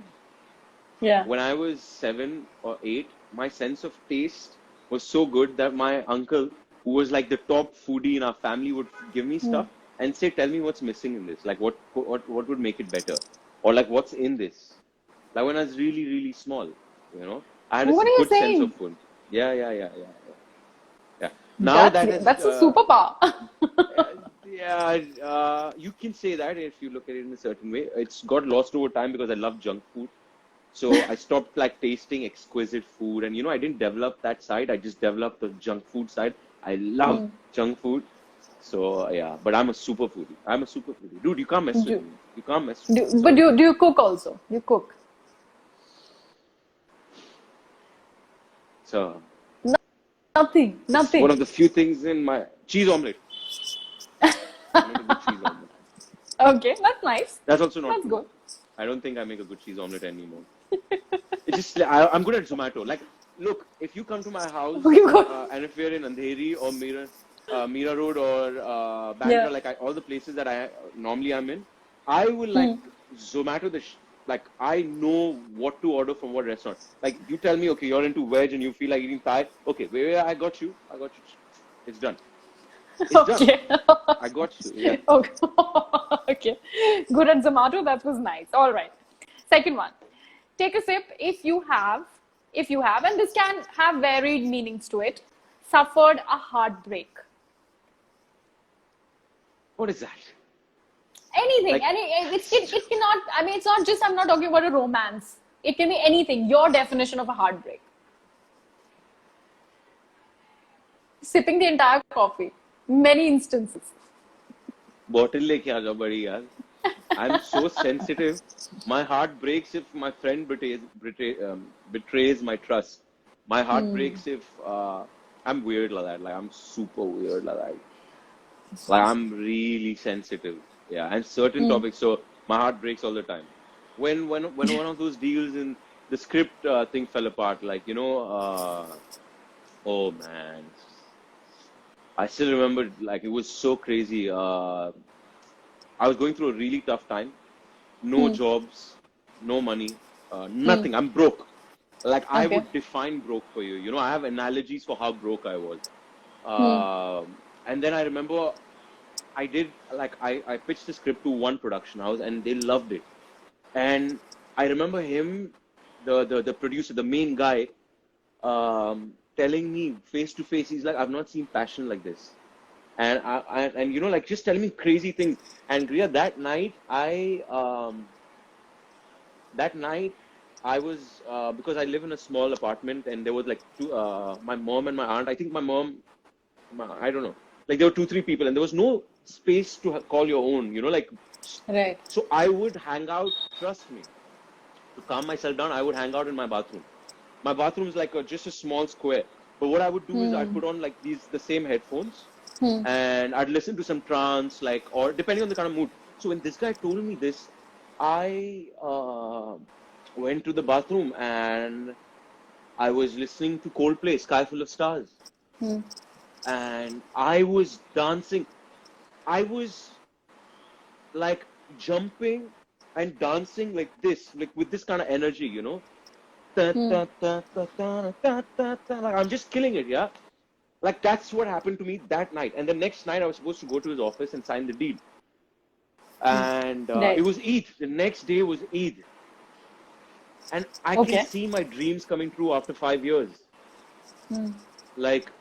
S1: Yeah.
S2: when I was 7 or 8, my sense of taste was so good that my uncle, who was like the top foodie in our family, would give me
S1: Hmm.
S2: stuff and say, "Tell me what's missing in this. Like what would make it better." or like what's in this. Like when I was really, really small, you know, I had a
S1: What are you
S2: good sense of
S1: saying?
S2: food. Yeah. Now that has,
S1: That's a superpower.
S2: you can say that if you look at it in a certain way. It's got lost over time because I love junk food. So I stopped like tasting exquisite food, and I didn't develop that side. I just developed the junk food side. I love junk food. So yeah, but I'm a super foodie. I'm a super foodie, dude. You can't mess with
S1: Do,
S2: me. You can't mess with me.
S1: but
S2: Sorry.
S1: do you cook also? You cook?
S2: So
S1: Nothing.
S2: it's one
S1: Nothing.
S2: of the few things in my cheese omelette. I make a good cheese omelette.
S1: Okay, that's nice.
S2: That's also not
S1: That's
S2: true.
S1: good.
S2: I don't think I make a good cheese omelette anymore. It's just I'm good at Zomato. Like, look, if you come to my house
S1: You cook.
S2: and if we're in Andheri or Mira Road or
S1: Yeah.
S2: Bandra, like all the places that I normally am in, I will like Zomato like I know what to order from what restaurant. Like you tell me, okay, you're into veg and you feel like eating Thai. Okay, wait, I got you. It's done. It's done.
S1: Okay.
S2: I got you. Yeah.
S1: Okay. Okay. Good at Zomato. That was nice. All right. Second one. Take a sip if you have, and this can have varied meanings to it, suffered a heartbreak.
S2: What is that?
S1: Anything.
S2: Like,
S1: It cannot, I mean, it's not just, I'm not talking about a romance. It can be anything. Your definition of a heartbreak. Sipping the entire coffee. Many instances.
S2: bottle लेके आ जाओ बड़ी यार. I'm so sensitive. My heart breaks if my friend betrays my trust. My heart breaks if I'm weird like that. Like I'm super weird like that. Like I'm really sensitive. Yeah, and certain topics. So my heart breaks all the time. When one of those deals in the script thing fell apart, like oh man, I still remember. Like it was so crazy. I was going through a really tough time. No jobs, no money, nothing. I'm broke. Like I
S1: Okay.
S2: would define broke for you. I have analogies for how broke I was. And then I remember I pitched the script to one production house and they loved it. And I remember him, the producer, the main guy, telling me face to face, he's like, I've not seen passion like this. And like just telling me crazy things. And Griha, that night I was because I live in a small apartment and there was like my mom and my aunt. I think I don't know, like there were 2-3 people and there was no space to call your own. Like
S1: Right.
S2: so I would hang out. Trust me, to calm myself down, I would hang out in my bathroom. My bathroom is like just a small square. But what I would do is I'd put on like the same headphones and I'd listen to some trance, like, or depending on the kind of mood. So when this guy told me this, I went to the bathroom and I was listening to Coldplay, Sky Full of Stars. And I was dancing. I was like jumping and dancing like this, like with this kind of energy, Like I'm just killing it, yeah. Like that's what happened to me that night. And the next night I was supposed to go to his office and sign the deal. And
S1: Right.
S2: it was Eid. The next day was Eid. And I can
S1: Okay.
S2: see my dreams coming true after 5 years. Like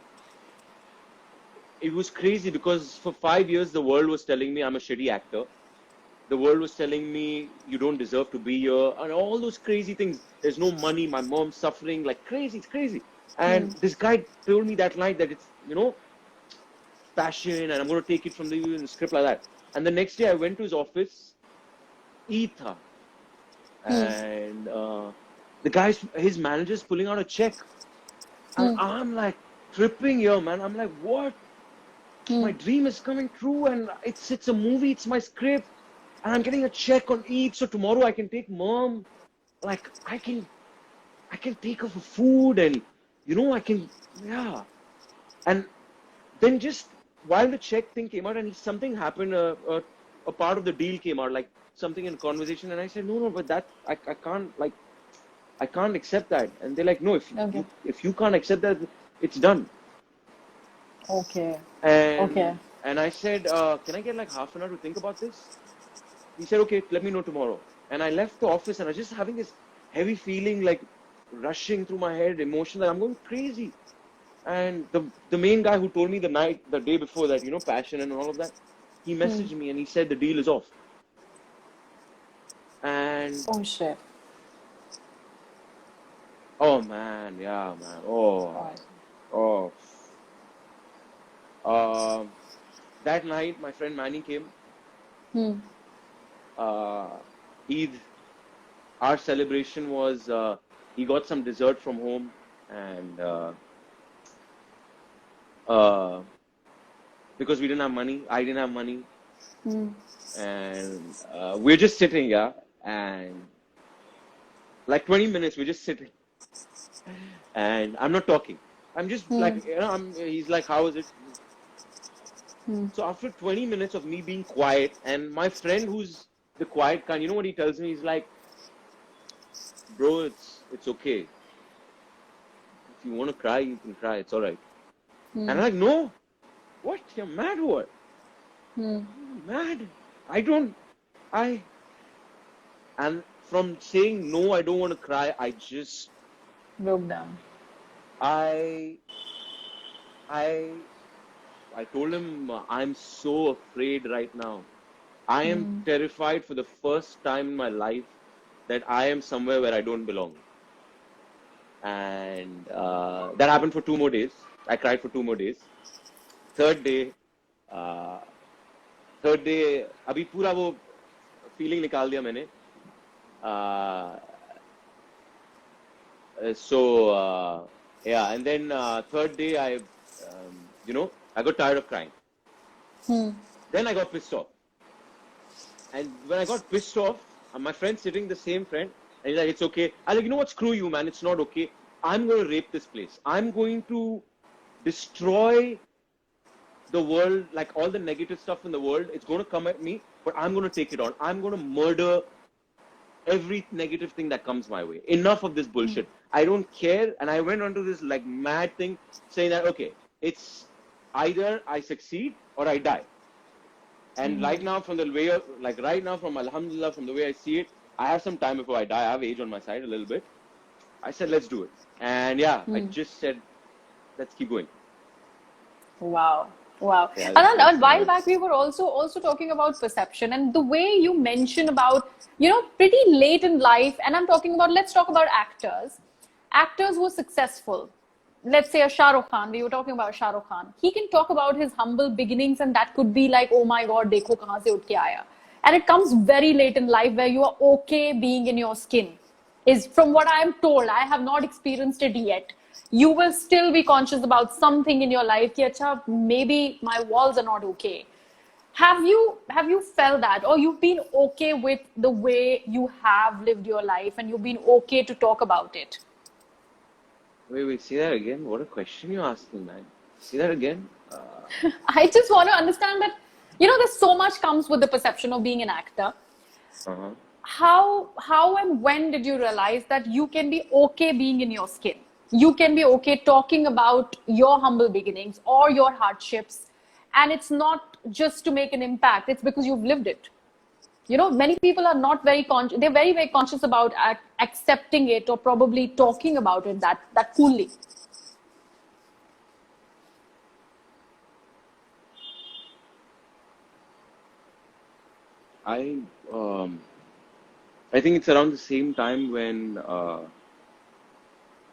S2: it was crazy because for 5 years the world was telling me I'm a shitty actor. The world was telling me you don't deserve to be here and all those crazy things. There's no money. My mom's suffering like crazy. It's crazy. And this guy told me that night that it's, passion and I'm going to take it from the script like that. And the next day I went to his office, Eid tha. And his manager's pulling out a check. And I'm like tripping here, man. I'm like, what? My dream is coming true and it's a movie, it's my script. And I'm getting a check on Eid, so tomorrow I can take mom. Like I can take her for food and yeah. And then just while the check thing came out and something happened, a part of the deal came out, like something in conversation, and I said no, but that I can't accept that. And they're like, no, if you can't accept that, it's done.
S1: Okay.
S2: And I said, can I get like half an hour to think about this? He said, okay, let me know tomorrow. And I left the office and I was just having this heavy feeling like rushing through my head, emotion that I'm going crazy. And the main guy who told me the day before that, passion and all of that, he messaged me and he said the deal is off. And
S1: Oh shit.
S2: oh man, yeah, man. Oh. That night, my friend Manny came. Eid, our celebration was he got some dessert from home, and because we didn't have money, I didn't have money, and we're just sitting, yeah, and like 20 minutes, we're just sitting, and I'm not talking. I'm just like, he's like, how is it? So after 20 minutes of me being quiet, and my friend who's the quiet kind, you know what he tells me? He's like, bro, it's okay. If you want to cry, you can cry. It's all right. And I'm like, no. What? You're mad or what? I'm mad. And from saying, no, I don't want to cry, I just
S1: Broke down.
S2: I told him, I'm so afraid right now. I am terrified for the first time in my life that I am somewhere where I don't belong. And that happened for 2 more days. I cried for 2 more days. Third day, अभी पूरा वो feeling निकाल दिया मैंने. Yeah, and then third day I got tired of crying. Then I got pissed off. And when I got pissed off, my friend sitting, the same friend, and he's like, it's okay. I was like, you know what, screw you, man, it's not okay. I'm going to rape this place. I'm going to destroy the world, like all the negative stuff in the world. It's going to come at me, but I'm going to take it on. I'm going to murder every negative thing that comes my way. Enough of this bullshit. I don't care. And I went on to this like mad thing saying that, okay, it's either I succeed or I die. And right now, from Alhamdulillah, from the way I see it, I have some time before I die. I have age on my side a little bit. I said, let's do it. And yeah, I just said, let's keep going.
S1: Wow.
S2: Yeah,
S1: And a while back, we were also talking about perception, and the way you mention about, pretty late in life, and I'm talking about, let's talk about actors who are successful. Let's say a Shah Rukh Khan, we were talking about Shah Rukh Khan. He can talk about his humble beginnings, and that could be like, oh my God, dekho kahan se utke aaya. And it comes very late in life where you are okay being in your skin. Is from what I am told, I have not experienced it yet. You will still be conscious about something in your life. Ki, Acha, maybe my walls are not okay. Have you felt that, or you've been okay with the way you have lived your life, and you've been okay to talk about it?
S2: Wait, say that again. What a question you're asking, man. Say that again.
S1: I just want to understand that, there's so much comes with the perception of being an actor. How and when did you realize that you can be okay being in your skin? You can be okay talking about your humble beginnings or your hardships, and it's not just to make an impact, it's because you've lived it. Many people are not very conscious. They're very, very conscious about accepting it or probably talking about it that coolly.
S2: I think it's around the same time when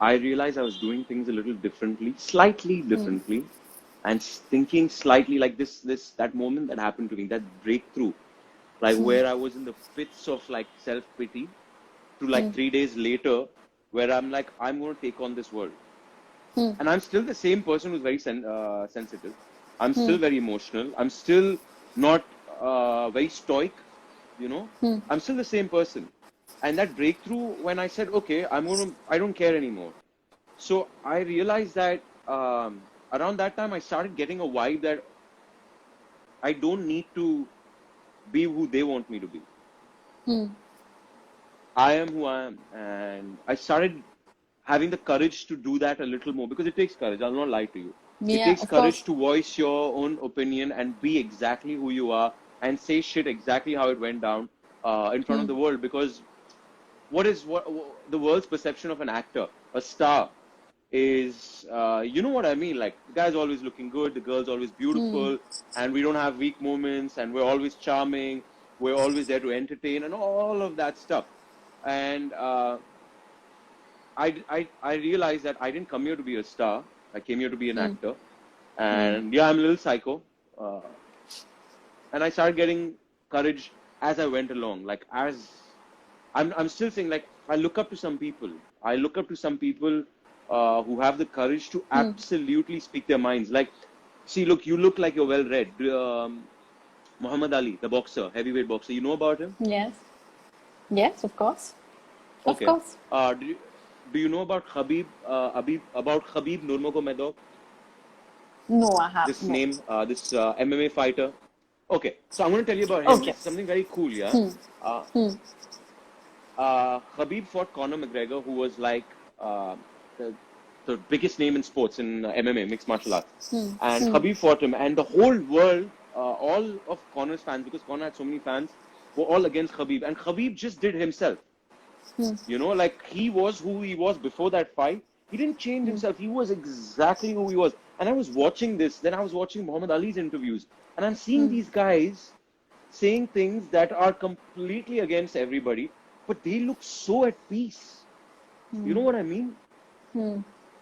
S2: I realized I was doing things a little differently, slightly differently, and thinking slightly like that moment that happened to me, that breakthrough, like where I was in the pits of like self-pity to like 3 days later where I'm like, I'm going to take on this world. And I'm still the same person who's very sensitive. I'm still very emotional. I'm still not very stoic, I'm still the same person. And that breakthrough when I said, okay, I don't care anymore. So I realized that around that time I started getting a vibe that I don't need to be who they want me to be. I am who I am. And I started having the courage to do that a little more, because it takes courage. I'll not lie to you.
S1: Yeah,
S2: it takes
S1: of
S2: courage
S1: course.
S2: to voice your own opinion and be exactly who you are and say shit exactly how it went down. in front of the world, because what the world's perception of an actor, a star, is, you know what I mean? Like, the guy's always looking good, the girl's always beautiful, and we don't have weak moments, and we're always charming, we're always there to entertain, and all of that stuff. And I realized that I didn't come here to be a star. I came here to be an actor. And yeah, I'm a little psycho. And I started getting courage as I went along. Like, as I'm still saying, like, I look up to some people. I look up to some people who have the courage to absolutely speak their minds. Like, see, look, you look like you're well read. Muhammad Ali, the boxer, heavyweight boxer. You know about him?
S1: Yes. Yes, of course.
S2: Okay.
S1: Of course.
S2: Do you know about Khabib Nurmagomedov?
S1: No, I have
S2: This
S1: no.
S2: name, this MMA fighter. Okay, so I'm going to tell you about him.
S1: Okay.
S2: It's something very cool, yeah. Khabib fought Conor McGregor, who was like the biggest name in sports, in MMA, mixed martial arts. And Khabib fought him, and the whole world, all of Conor's fans, because Conor had so many fans, were all against Khabib. And Khabib just did himself. You know, like, he was who he was before that fight. He didn't change himself. He was exactly who he was. And I was watching this. Then I was watching Muhammad Ali's interviews. And I'm seeing these guys saying things that are completely against everybody, but they look so at peace. You know what I mean?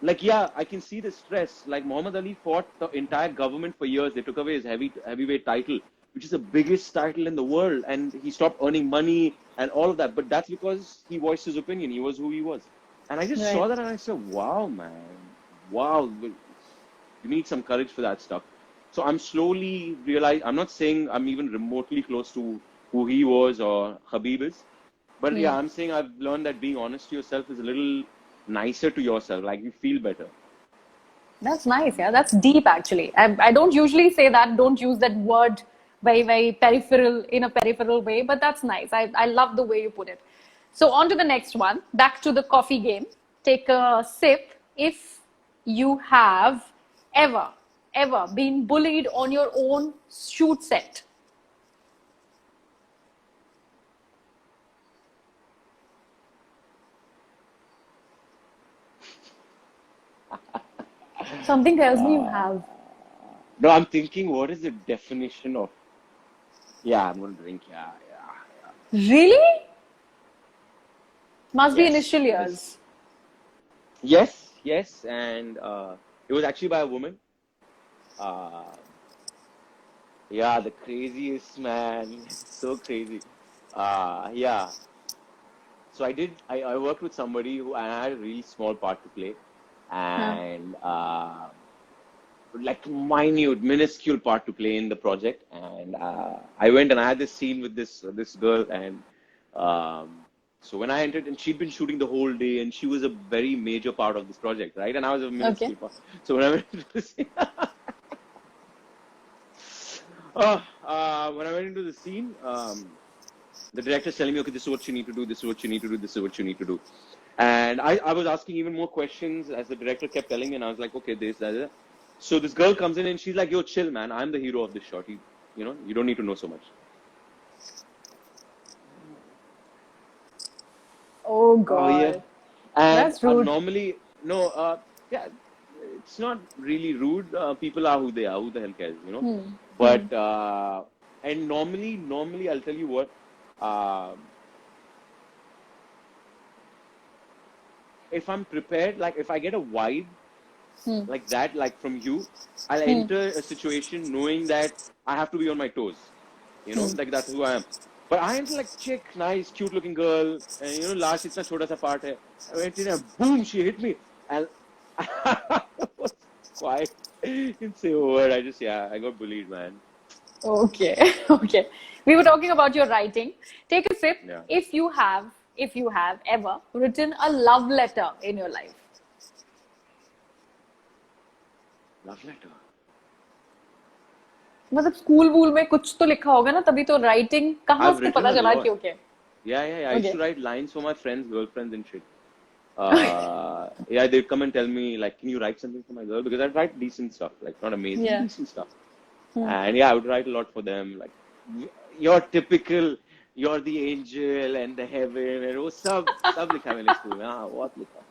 S2: Like, yeah, I can see the stress. Like, Muhammad Ali fought the entire government for years. They took away his heavyweight title, which is the biggest title in the world. And he stopped earning money and all of that. But that's because he voiced his opinion. He was who he was. And I just saw that and I said, wow, man. Wow. You need some courage for that stuff. So I'm slowly realizing, I'm not saying I'm even remotely close to who he was or Khabib is. But yeah, I'm saying I've learned that being honest to yourself is a little nicer to yourself. Like, you feel better.
S1: That's nice, yeah. That's deep, actually. I don't usually say that. Don't use that word very, very peripheral, in a peripheral way. But that's nice. I love the way you put it. So on to the next one. Back to the coffee game. Take a sip. If you have ever been bullied on your own shoot set. Something tells me you have.
S2: No, I'm thinking, what is the definition of? Yeah, I'm going to drink. Yeah.
S1: Really? Must be
S2: Yes,
S1: initial years.
S2: Yes. And it was actually by a woman. Yeah, the craziest, man. So crazy. Yeah. So I worked with somebody and I had a really small part to play. And like, minuscule part to play in the project. And I went and I had this scene with this girl. And so when I entered, and she'd been shooting the whole day, and she was a very major part of this project, right? And I was a minuscule part. So when I went into the scene, when I went into the scene, the director's telling me, okay, this is what you need to do, this is what you need to do, this is what you need to do. And I was asking even more questions as the director kept telling me, and I was like, okay, this, that. So this girl comes in and she's like, yo, chill, man. I'm the hero of this shot. You don't need to know so much.
S1: Oh, God.
S2: Yeah. And
S1: that's rude.
S2: Normally, no, yeah, it's not really rude. People are who they are. Who the hell cares, you know? But, and normally, I'll tell you what, if I'm prepared, like, if I get a vibe like that, like from you, I'll enter a situation knowing that I have to be on my toes. You know, like, that's who I am. But I am like, chick, nice, cute looking girl, and you know, last itna chota sa part hai. I went in and boom, she hit me. And I was quiet. Didn't say a word. I got bullied, man.
S1: Okay. Okay. We were talking about your writing. Take a sip.
S2: Yeah.
S1: If you have ever written a love letter in your life.
S2: Love letter.
S1: मतलब school वूल में कुछ तो लिखा होगा ना, तभी तो writing कहाँ
S2: I've
S1: उसको
S2: written
S1: पता
S2: a
S1: चला
S2: lot.
S1: कि okay.
S2: Yeah. I used to write lines for my friends, girlfriends and shit. Yeah, they'd come and tell me, like, can you write something for my girl? Because I'd write decent stuff, like, not amazing, decent stuff. And yeah, I would write a lot for them, like your typical you're the angel and the heaven and वो सब लिखा मैंने school में हाँ बहुत लिखा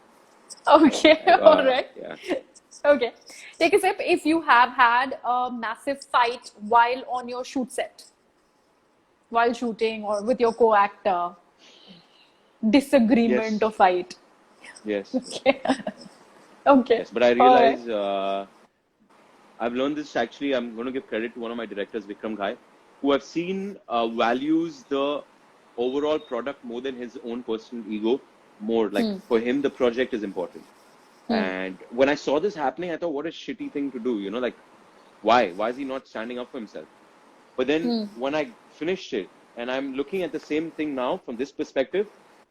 S1: Okay, all right.
S2: yeah
S1: Okay. Take a sip. If you have had a massive fight while on your shoot set, while shooting or with your co-actor, disagreement
S2: yes
S1: or fight.
S2: yes
S1: Okay. Okay.
S2: yes but I
S1: All right.
S2: realize I've learned this actually. I'm going to give credit to one of my directors, Vikram Ghai, who I've seen values the overall product more than his own personal ego. More like for him, the project is important. And when I saw this happening, I thought, what a shitty thing to do. You know, like why? Why is he not standing up for himself? But then when I finished it, and I'm looking at the same thing now from this perspective,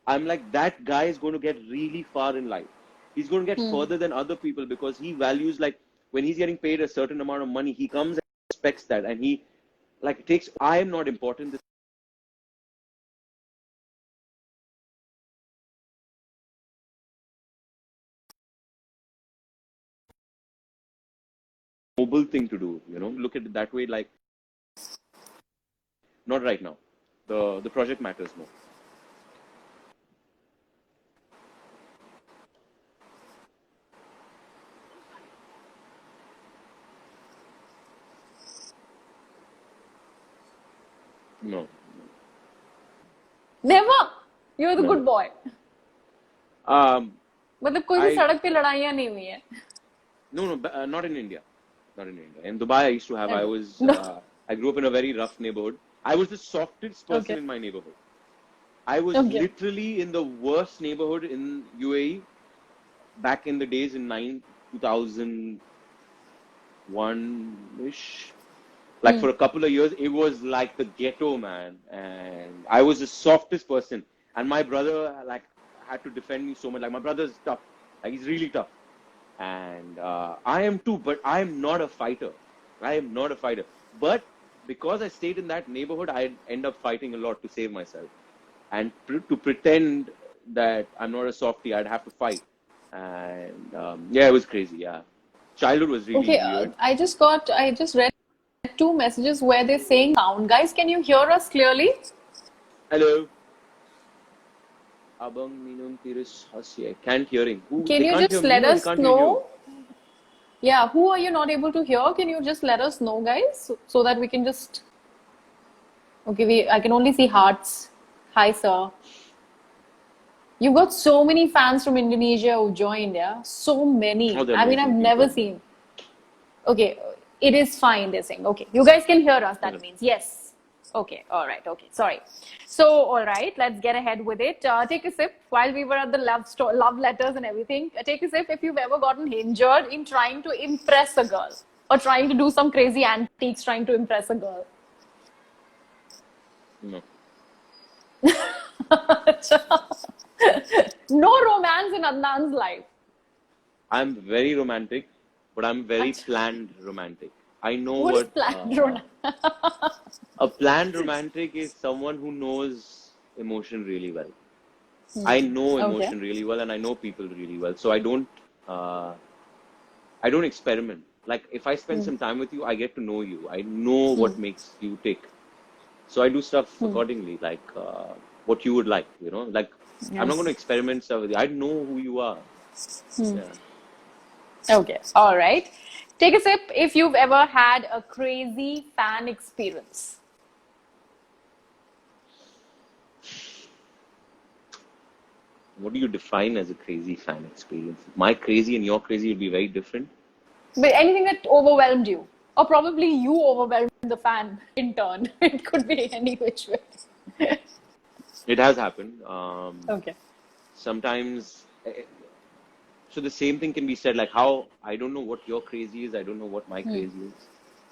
S2: I'm like, that guy is going to get really far in life. He's going to get further than other people because he values like when he's getting paid a certain amount of money, he comes and respects that, and he like takes. I am not important. This noble thing to do. You know, look at it that way. Like not right now. The project matters more. No,
S1: Never. You're the
S2: no.
S1: good boy. मतलब कोई भी
S2: I
S1: सड़क पे लड़ाइयाँ नहीं हुई है.
S2: no, not in India. Not in India. In Dubai, I used to have. I was.
S1: No.
S2: I grew up in a very rough neighborhood. I was the softest person
S1: Okay.
S2: in my neighborhood. I was
S1: Okay.
S2: literally in the worst neighborhood in UAE back in the days in 2001-ish. Like for a couple of years, it was like the ghetto, man. And I was the softest person. And my brother like had to defend me so much. Like my brother's tough. Like he's really tough. And I am too, but I am not a fighter. I am not a fighter. But because I stayed in that neighborhood, I end up fighting a lot to save myself. And to pretend that I'm not a softie, I'd have to fight. And yeah, it was crazy. Yeah, childhood was really
S1: Okay.
S2: weird.
S1: I just read two messages where they're saying sound. Guys, can you hear us clearly?
S2: Hello. Abang minum tiris hasye. Can't hearing. Who?
S1: Can
S2: They
S1: you
S2: can't hear
S1: just let
S2: me or they
S1: us
S2: can't hear you.
S1: know? Yeah, who are you not able to hear? Can you just let us know, guys, so that we can just. Okay, I can only see hearts. Hi, sir. You've got so many fans from Indonesia who joined, yeah? So many.
S2: Oh, they're
S1: I mean, I've
S2: amazing
S1: never
S2: people.
S1: seen. Okay, it is fine, they're saying. Okay, you guys can hear us, that means. Yes. Okay, all right, okay, sorry. So, all right, let's get ahead with it. Take a sip while we were at the love letters and everything. Take a sip if you've ever gotten injured in trying to impress a girl or trying to do some crazy antics trying to impress a girl.
S2: No.
S1: No romance in Adnan's life.
S2: I'm very romantic, but I'm very planned romantic. I know
S1: What is
S2: what
S1: planned romance?
S2: a planned romantic is someone who knows emotion really well. I know
S1: Okay.
S2: emotion really well, and I know people really well. So uh, I don't experiment. Like if I spend some time with you, I get to know you. I know what makes you tick. So I do stuff accordingly, like what you would like. You know, like I'm not going to experiment stuff with you. I know who you are. Yeah.
S1: Okay, all right. Take a sip if you've ever had a crazy fan experience.
S2: What do you define as a crazy fan experience? My crazy and your crazy would be very different.
S1: But anything that overwhelmed you, or probably you overwhelmed the fan in turn. It could be any which way.
S2: It has happened.
S1: Okay.
S2: Sometimes, so the same thing can be said like how I don't know what your crazy is, I don't know what my crazy is.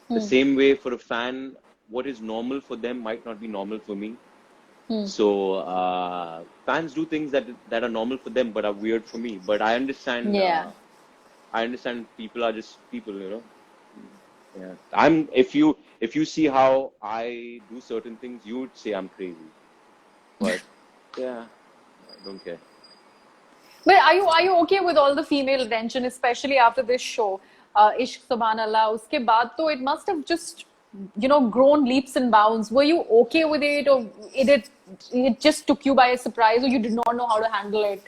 S2: The same way for a fan, what is normal for them might not be normal for me. So fans do things that are normal for them but are weird for me. But I understand.
S1: Yeah.
S2: I understand people are just people, you know. Yeah. If you see how I do certain things, you would say I'm crazy. But yeah, I don't care.
S1: But are you okay with all the female attention, especially after this show, Ishq, Subhaan Allah? Uske baad to it must have just grown leaps and bounds. Were you okay with it, or it just took you by a surprise, or you did not know how to handle it?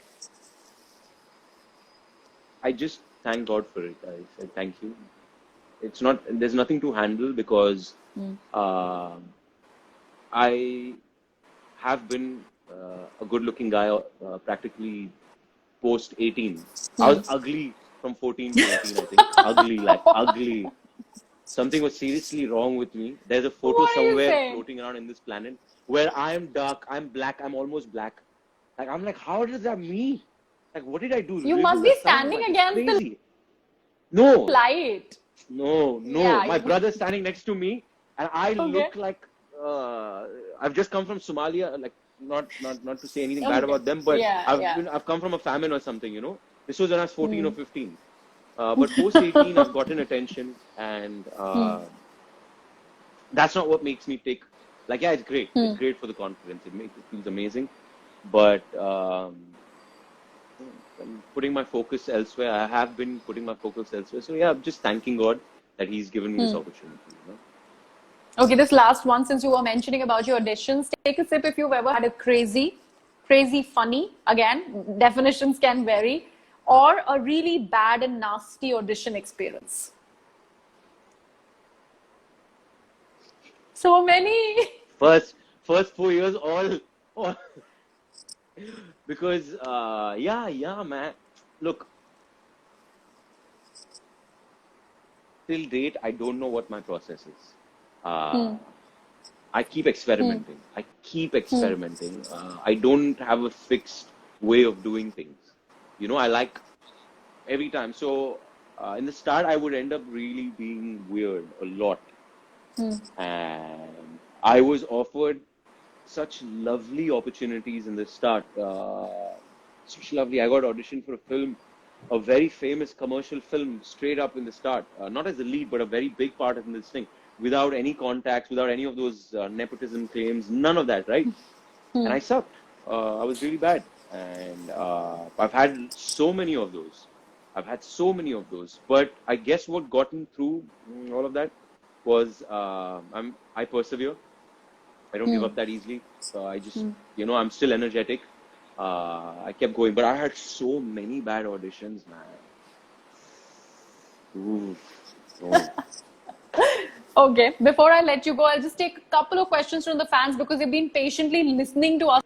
S2: I just thank God for it. I said thank you. It's not, there's nothing to handle because uh, I have been a good-looking guy practically post 18. I was ugly from 14 to 18, I think. Ugly, like ugly. Something was seriously wrong with me. There's a photo
S1: What are you
S2: somewhere
S1: saying?
S2: floating around in this planet where I am dark, I'm black, I'm almost black. Like, I'm like, how does that me? Like, what did I do?
S1: You
S2: Live in
S1: must
S2: the
S1: be
S2: sun?
S1: standing
S2: Like, it's
S1: against the
S2: crazy. No,
S1: light.
S2: no.
S1: Yeah,
S2: My
S1: you must.
S2: brother's standing next to me, and I
S1: Okay.
S2: look like I've just come from Somalia. Like, not to say anything bad
S1: Okay.
S2: about them, but
S1: Yeah, yeah.
S2: I've come from a famine or something. This was when I was 14 or 15. But post 18, I've gotten attention, and that's not what makes me take. Like, yeah, it's great. It's great for the confidence. It feels amazing, but I'm putting my focus elsewhere. I have been putting my focus elsewhere. So yeah, I'm just thanking God that He's given me this opportunity.
S1: Okay, this last one, since you were mentioning about your auditions, take a sip if you've ever had a crazy funny, again, definitions can vary, or a really bad and nasty audition experience. So many.
S2: First, first 4 years, all because yeah, man. Look, till date, I don't know what my process is. Uh, I keep experimenting. I keep experimenting. I don't have a fixed way of doing things. I like every time. So in the start, I would end up really being weird a lot, and I was offered such lovely opportunities in the start. Such lovely. I got auditioned for a film, a very famous commercial film, straight up in the start. Not as the lead, but a very big part in this thing, without any contacts, without any of those nepotism claims, none of that, right? And I sucked. I was really bad, and I've had so many of those. I've had so many of those. But I guess what got me through all of that was I persevere. I don't give up that easily. I just, I'm still energetic. I kept going, but I had so many bad auditions, man. Ooh, no.
S1: Okay, before I let you go, I'll just take a couple of questions from the fans because they've been patiently listening to us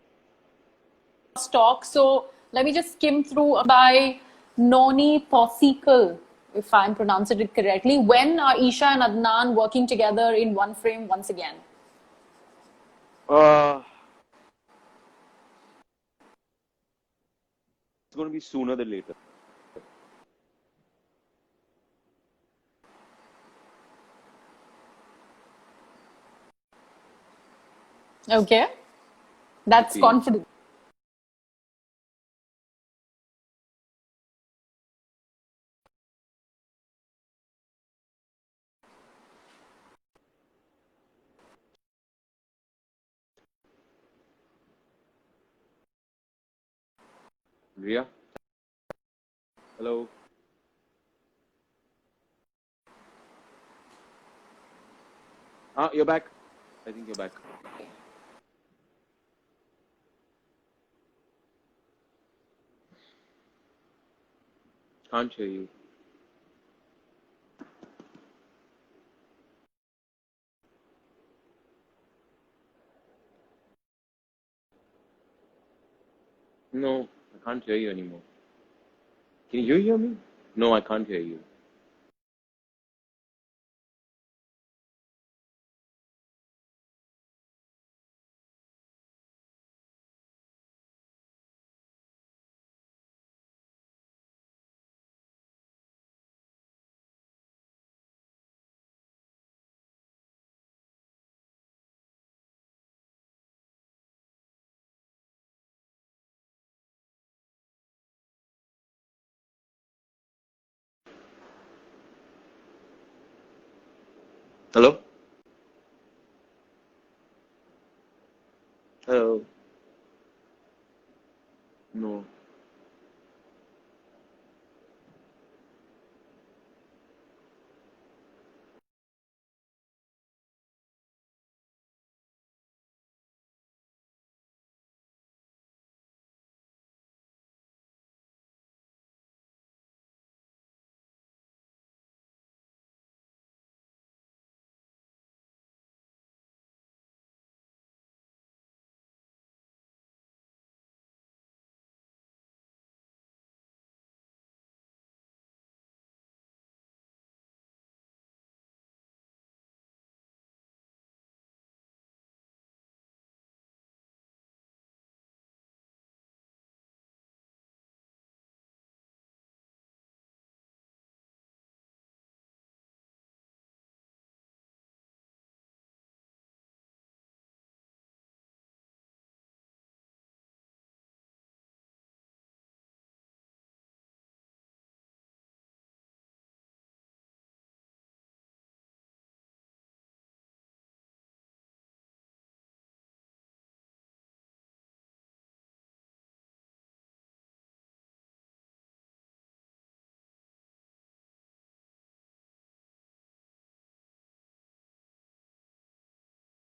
S1: talk. So let me just skim through by Noni Thosikal, if I'm pronouncing it correctly. When are Isha and Adnan working together in one frame once again?
S2: Uh, it's going to be sooner than later.
S1: Okay,
S2: I
S1: that's
S2: feel.
S1: confident.
S2: Griha, hello. You're back. I think you're back. Can't hear you. No, I can't hear you anymore. Can you hear me? No, I can't hear you. Hello?